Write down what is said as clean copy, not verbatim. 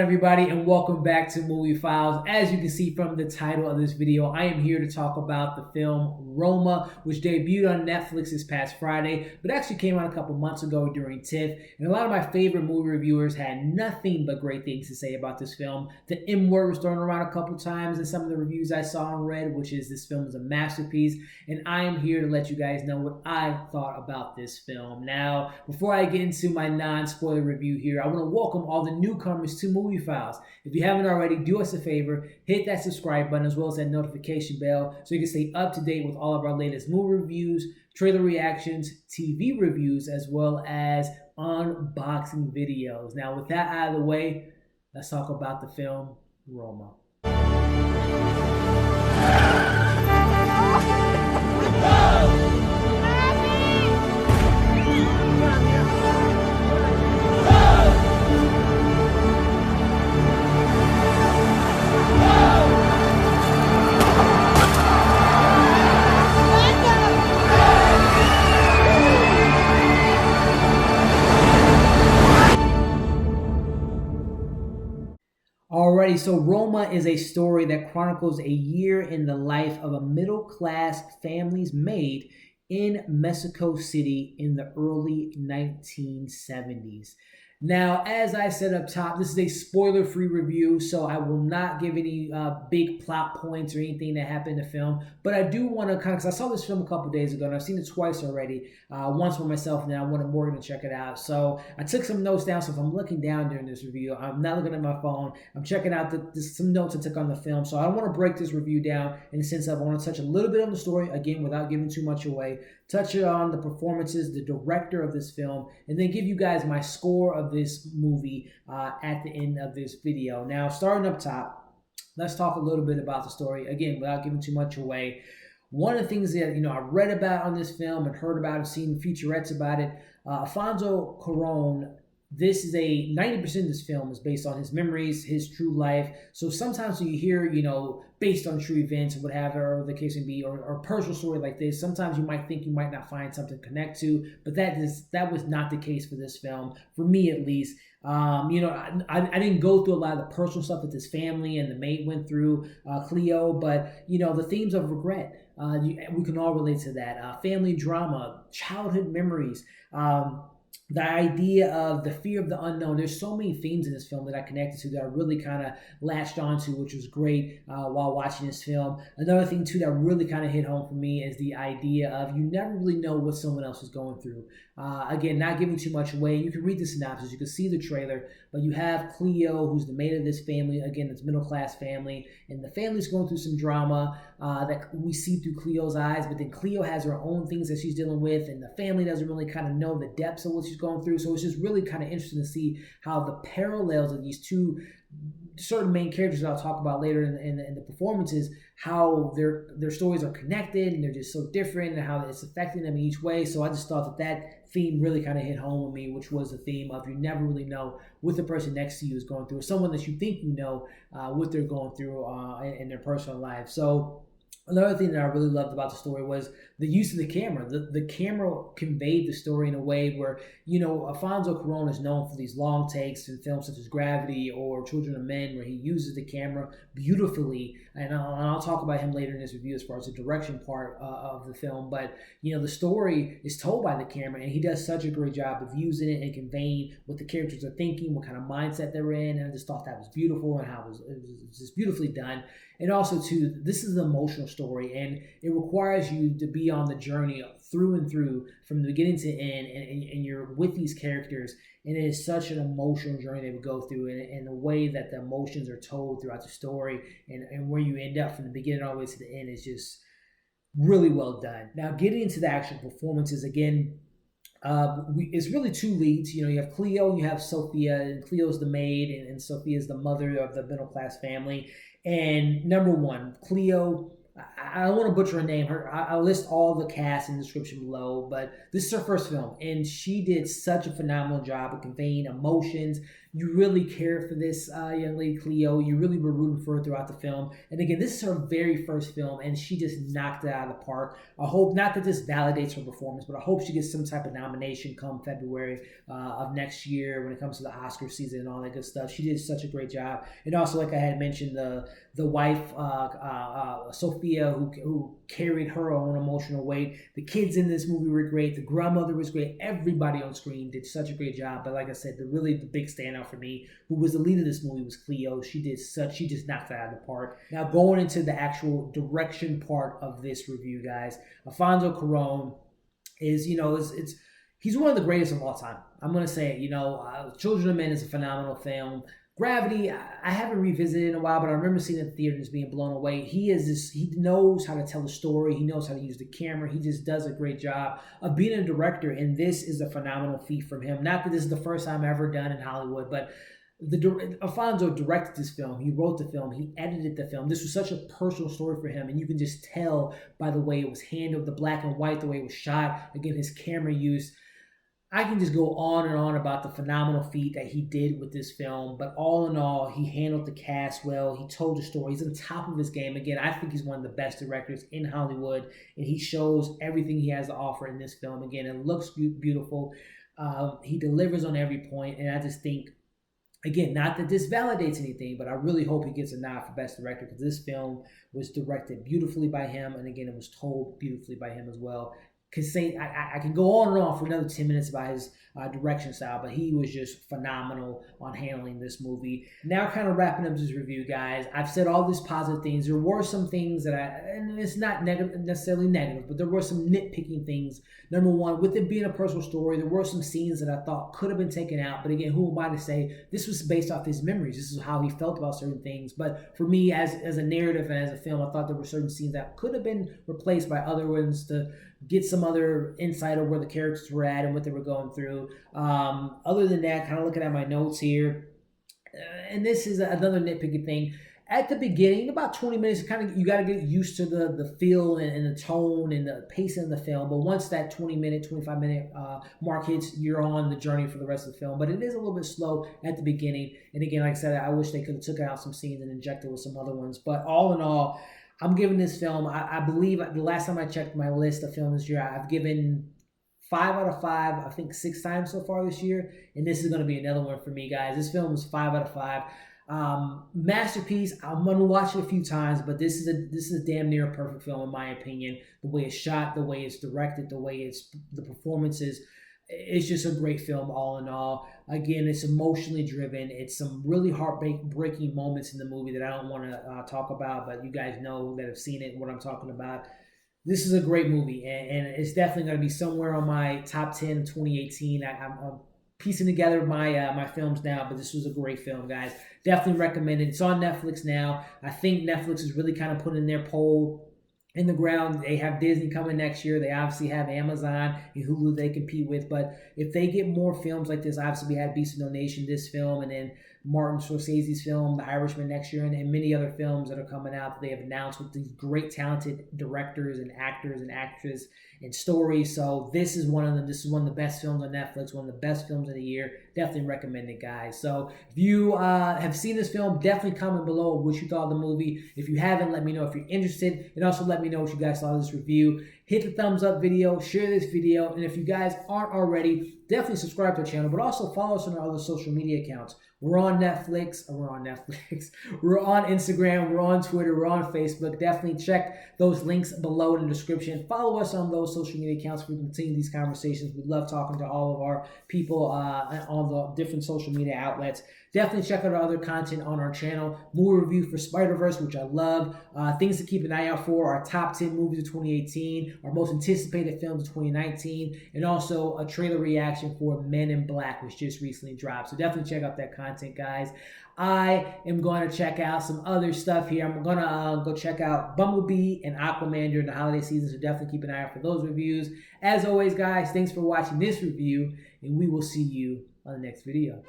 everybody, and welcome back to Movie Files. As you can see from the title of this video, I am here to talk about the film Roma, which debuted on Netflix this past Friday, but actually came out a couple months ago during TIFF. And a lot of my favorite movie reviewers had nothing but great things to say about this film. The M word was thrown around a couple times in some of the reviews I saw and read, which is this film is a masterpiece. And I am here to let you guys know what I thought about this film. Now, before I get into my non-spoiler review here, I want to welcome all the newcomers to Movie Files. If you haven't already, do us a favor, hit that subscribe button as well as that notification bell so you can stay up to date with all of our latest movie reviews, trailer reactions, TV reviews, as well as unboxing videos. Now, with that out of the way, let's talk about the film Roma. Alrighty, so Roma is a story that chronicles a year in the life of a middle-class family's maid in Mexico City in the early 1970s. Now, as I said up top, this is a spoiler-free review, so I will not give any big plot points or anything that happened in the film, but I do want to because I saw this film a couple days ago, and I've seen it twice already, once for myself, and then I wanted Morgan to check it out. So I took some notes down, so if I'm looking down during this review, I'm not looking at my phone, I'm checking out some notes I took on the film, so I want to break this review down in the sense of I want to touch a little bit on the story, again, without giving too much away, touch on the performances, the director of this film, and then give you guys my score of this movie at the end of this video. Now, starting up top, let's talk a little bit about the story, again, without giving too much away. One of the things that I read about on this film and heard about and seen featurettes about it, Alfonso Cuarón, this is 90% of this film is based on his memories, his true life. So sometimes when you hear, based on true events or whatever the case may be, or a personal story like this, sometimes you might think you might not find something to connect to, but that was not the case for this film, for me at least. I didn't go through a lot of the personal stuff that this family and the maid went through, Cleo, but, the themes of regret, we can all relate to that. Family drama, childhood memories, the idea of the fear of the unknown. There's so many themes in this film that I connected to that I really kind of latched onto, which was great while watching this film. Another thing, too, that really kind of hit home for me is the idea of you never really know what someone else is going through. Again, not giving too much away. You can read the synopsis, you can see the trailer, but you have Cleo, who's the maid of this family. Again, it's middle-class family, and the family's going through some drama that we see through Cleo's eyes, but then Cleo has her own things that she's dealing with, and the family doesn't really kind of know the depths of what she's going through. So it's just really kind of interesting to see how the parallels of these two certain main characters that I'll talk about later in the performances, how their stories are connected and they're just so different and how it's affecting them in each way. So I just thought that theme really kind of hit home with me, which was the theme of you never really know what the person next to you is going through, or someone that you think what they're going through in their personal life. So another thing that I really loved about the story was the use of the camera. The camera conveyed the story in a way where, Alfonso Cuarón is known for these long takes in films such as Gravity or Children of Men, where he uses the camera beautifully. And I'll talk about him later in this review as far as the direction part of the film. But, the story is told by the camera, and he does such a great job of using it and conveying what the characters are thinking, what kind of mindset they're in. And I just thought that was beautiful and how it was just beautifully done. And also, too, this is an emotional story, and it requires you to be on the journey through and through from the beginning to end, and you're with these characters, and it is such an emotional journey they would go through, and the way that the emotions are told throughout the story, and where you end up from the beginning all the way to the end is just really well done. Now, getting into the actual performances, again, it's really two leads. You have Cleo and you have Sophia, and Cleo's the maid, and Sophia's the mother of the middle-class family. And number one, Cleo, I don't want to butcher her name. I'll list all the cast in the description below, but this is her first film, and she did such a phenomenal job of conveying emotions. You really care for this young lady, Cleo. You really were rooting for her throughout the film. And again, this is her very first film, and she just knocked it out of the park. I hope, not that this validates her performance, but I hope she gets some type of nomination come February of next year when it comes to the Oscar season and all that good stuff. She did such a great job. And also, like I had mentioned, the wife, Sophia, who carried her own emotional weight. The kids in this movie were great. The grandmother was great. Everybody on screen did such a great job. But like I said, the big standout for me, who was the lead of this movie, was Cleo. She just knocked it out of the park. Now, going into the actual direction part of this review, guys, Alfonso Cuarón is, he's one of the greatest of all time. I'm going to say it. Children of Men is a phenomenal film. Gravity, I haven't revisited in a while, but I remember seeing it in the theater and just being blown away. He knows how to tell a story. He knows how to use the camera. He just does a great job of being a director, and this is a phenomenal feat from him. Not that this is the first time ever done in Hollywood, but Alfonso directed this film. He wrote the film. He edited the film. This was such a personal story for him, and you can just tell by the way it was handled, the black and white, the way it was shot, again, his camera use. I can just go on and on about the phenomenal feat that he did with this film, but all in all, he handled the cast well. He told the story. He's on top of his game. Again, I think he's one of the best directors in Hollywood, and he shows everything he has to offer in this film. Again, it looks beautiful. He delivers on every point, and I just think, again, not that this validates anything, but I really hope he gets a nod for Best Director, because this film was directed beautifully by him, and again, it was told beautifully by him as well. I can go on and on for another 10 minutes about his direction style, but he was just phenomenal on handling this movie. Now, kind of wrapping up this review, guys, I've said all these positive things. There were some things that and it's not necessarily negative, but there were some nitpicking things. Number one, with it being a personal story, there were some scenes that I thought could have been taken out. But again, who am I to say? This was based off his memories. This is how he felt about certain things. But for me, as a narrative and as a film, I thought there were certain scenes that could have been replaced by other ones to get some other insight of where the characters were at and what they were going through. Other than that, kind of looking at my notes here, and this is another nitpicky thing. At the beginning, about 20 minutes, you got to get used to the feel and the tone and the pacing of the film. But once that 20-minute, 25-minute mark hits, you're on the journey for the rest of the film. But it is a little bit slow at the beginning. And again, like I said, I wish they could have took out some scenes and injected with some other ones. But all in all, I'm giving this film, I believe the last time I checked my list of films this year, I've given 5 out of 5, I think 6 times so far this year. And this is going to be another one for me, guys. This film is 5 out of 5. Masterpiece. I'm gonna watch it a few times, but this is a damn near perfect film in my opinion. The way it's shot, the way it's directed, the performances. It's just a great film all in all. Again, it's emotionally driven. It's some really heartbreaking moments in the movie that I don't want to talk about, but you guys know that have seen it and what I'm talking about. This is a great movie, and it's definitely going to be somewhere on my top 10 of 2018. I'm piecing together my films now, but this was a great film, guys. Definitely recommend it. It's on Netflix now. I think Netflix is really kind of putting their pole in the ground. They have Disney coming next year. They obviously have Amazon and Hulu they compete with. But if they get more films like this, obviously we had Beast of No Nation, this film, and then Martin Scorsese's film, The Irishman, next year, and many other films that are coming out that they have announced with these great talented directors and actors and actresses and stories. So this is one of them. This is one of the best films on Netflix, one of the best films of the year. Definitely recommend it, guys. So if you have seen this film, definitely comment below what you thought of the movie. If you haven't, let me know if you're interested, and also let me know what you guys thought of this review. Hit the thumbs up video, share this video, and if you guys aren't already, definitely subscribe to our channel, but also follow us on our other social media accounts. We're on Netflix. We're on Instagram. We're on Twitter. We're on Facebook. Definitely check those links below in the description. Follow us on those social media accounts so we can continue these conversations. We love talking to all of our people on the different social media outlets. Definitely check out our other content on our channel. Movie review for Spider-Verse, which I love. Things to keep an eye out for, our top 10 movies of 2018, our most anticipated films of 2019, and also a trailer reaction for Men in Black, which just recently dropped. So definitely check out that content, guys. I am going to check out some other stuff here. I'm going to go check out Bumblebee and Aquaman during the holiday season, so definitely keep an eye out for those reviews. As always, guys, thanks for watching this review, and we will see you on the next video.